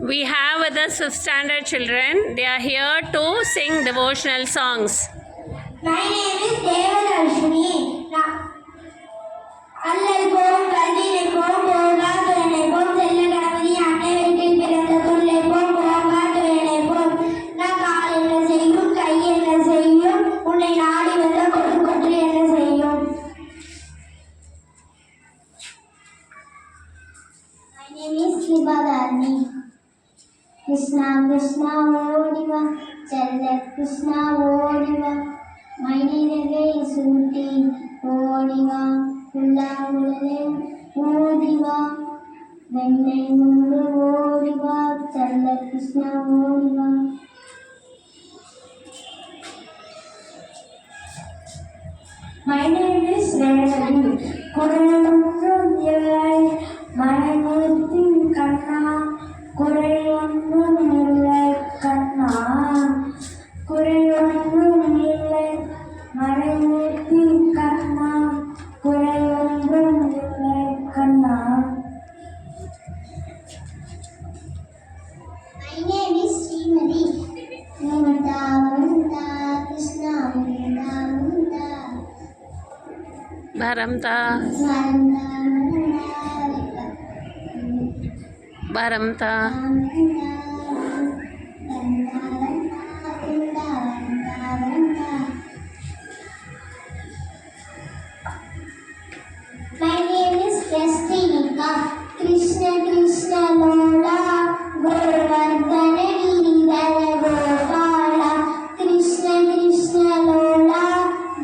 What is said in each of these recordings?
We have with us 5th standard children. They are here to sing devotional songs. My name is Devadarshini. அல்லல்போம் கல்வினைப்போம் போகாதுரைனைப்போம் செல்ல கணபதி அன்னைவருக்கு பிறந்த தொல்லைப்போம் போகாதுரைனைப்போம் நான் கால் என்ன செய்யும் கை என்ன செய்யும் உன்னை நாடி வந்த கொன்று என்ன செய்யும். My name is Kripadarni. Krishna Krishna ஓடிவா செல்ல கிருஷ்ணா ஓடிவா மயிலிறகை சூட்டி ஓடிவா புல்லாங்குழலே ஊதிவா வெண்ணை முண்டு ஓடிவா செல்ல கிருஷ்ணா ஓடிவா. My name is Revani. குரலொன்றும் இல்லை மனமுத்தின் கண்ணா குறையொன்றும் இல்லை கண்ணா குறையொன்றும் இல்லை மனமுத்தின் கண்ணா குறையொன்றும் இல்லை கண்ணா. My name is Srimati. Munda Munda Krishna Munda Munda Bharamta Bharamta My name is Yastinika. Krishna Krishna Lola Govardhana Giridhara Gopala Krishna Krishna Lola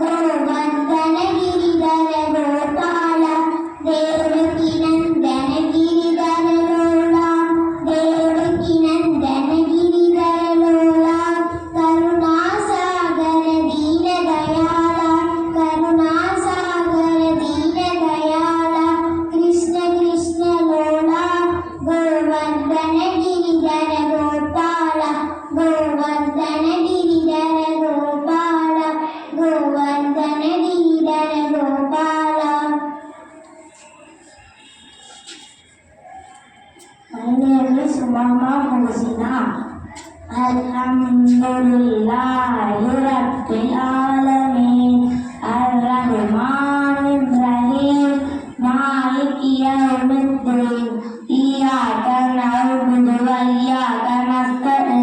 Govardhana Giridhara Gopala Devaki Nandana Giridhara Lola Devaki Nandana Giridhara Lola Karuna Sagara Deena Dayala Karuna Sagara Deena Dayala Krishna Krishna Lola Govardhana Giridhara Gopala Govardhana Giridhara Gopala Govardhana Giridhara Gopala. My name is Mama Husina. Alhamdulillahi Rabbil Alameen Ar-Rahmanir Rahim Maliki Yawmiddin Iyyaka na'budu wa iyyaka nasta'in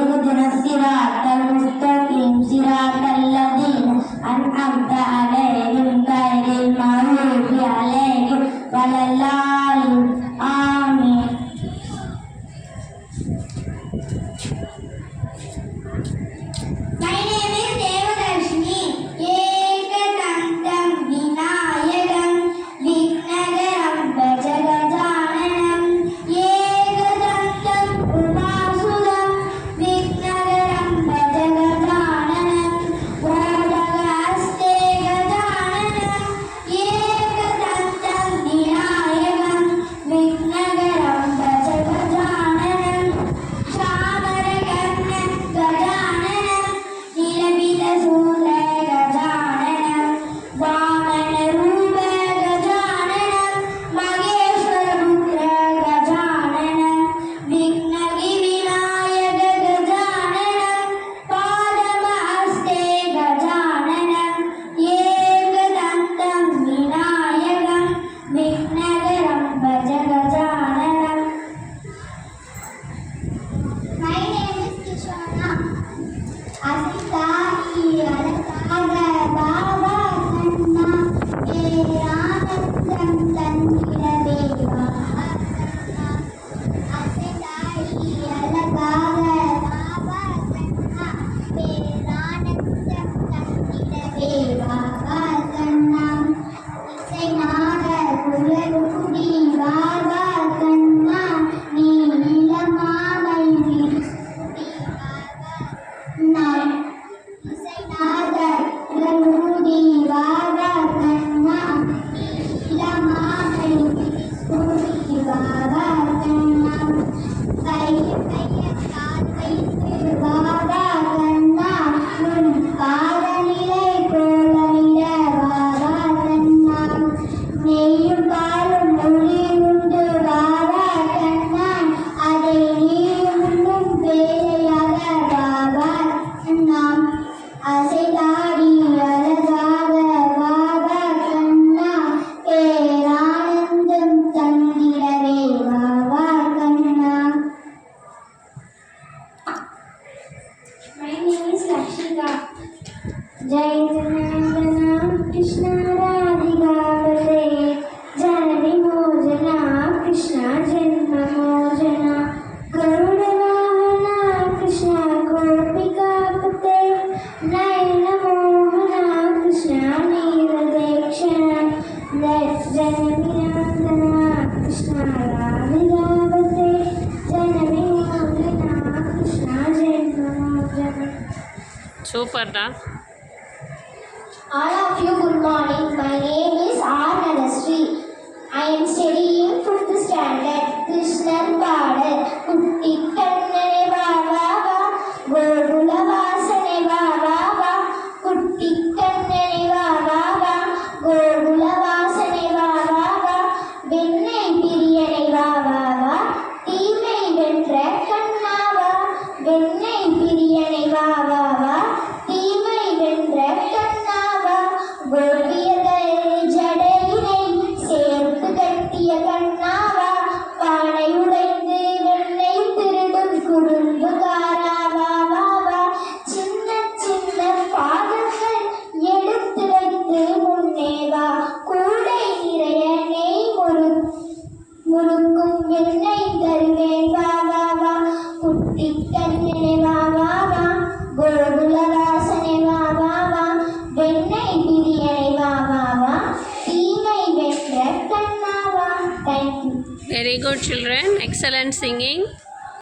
Ihdinas siratal mustaqim siratal ladzina an'amta 'alaihim ghairil maghdubi 'alaihim waladdallin. Amin. My name is Devadarshini. Ekadandam Vinayakam Vignagaram Bajagajananam Ekadandam Upasudam Vignagaram Bajagajananam Vajagaste Gajananam Ekadandam Vinayakam Vignagaram Bajagajananam Shamarakanna Gajananam Nilabita Sura Gajananam Vamana Rupa Gajananam Mageshwara Putra Gajananam Vignagi Vinayaka Gajananam Padamaste Gajananam Ekadandam Vinayakam Vignagaram Bajagajananam. My name is Kishona. Asita Iyalakaga Baba Kanna Eranandam Tannila Deva Asita Iyalakaga Baba Kanna Eranandam Tannila Deva Kanna Isaynaga Kulaludi Baba Kanna Neelamamai Visudi Baba Isaynaga Kulaludi Baba Kanna Neelamamai Visudi Baba Kanna Kaiya Kaal Vaitu Baba Kanna Nun Padanilai Kolanila Baba Kanna Neyum Paalum Muli Undu Baba Kanna அதை சூப்பர்டா. All of you, good morning. My name is R. Nadasri. I am studying 5th standard. Krishnan Padal. Kutti kannane va va va. Gokula vasane va va va. Kutti kannane va va va. Gokula vasane va va va. Vennai piriyane va va va. Teemai ventra kannava. Vennai piriyane va va va. Teemai ventra kannava. கோபியர்கள் ஜடையினை சேர்த்து கட்டிய கண்ணாவா. பானை உடைந்து வெண்ணெய் திருடும் குறும்புகாராவா. சின்ன சின்ன பாதங்கள் எடுத்து வைத்து முன்னேவா. கூடை நிறைய நெய் முறுக்கும் வெண்ணெய் தருவேன் வா வா வா. குட்டி கண்ணனே வா வா வா. கோகுல வாசனை வா வா வா. வெண்ணெய் பிரியனை வா வா வா. தீமை வென்ற கண்ணாவா. Thank you. Very good children, excellent singing.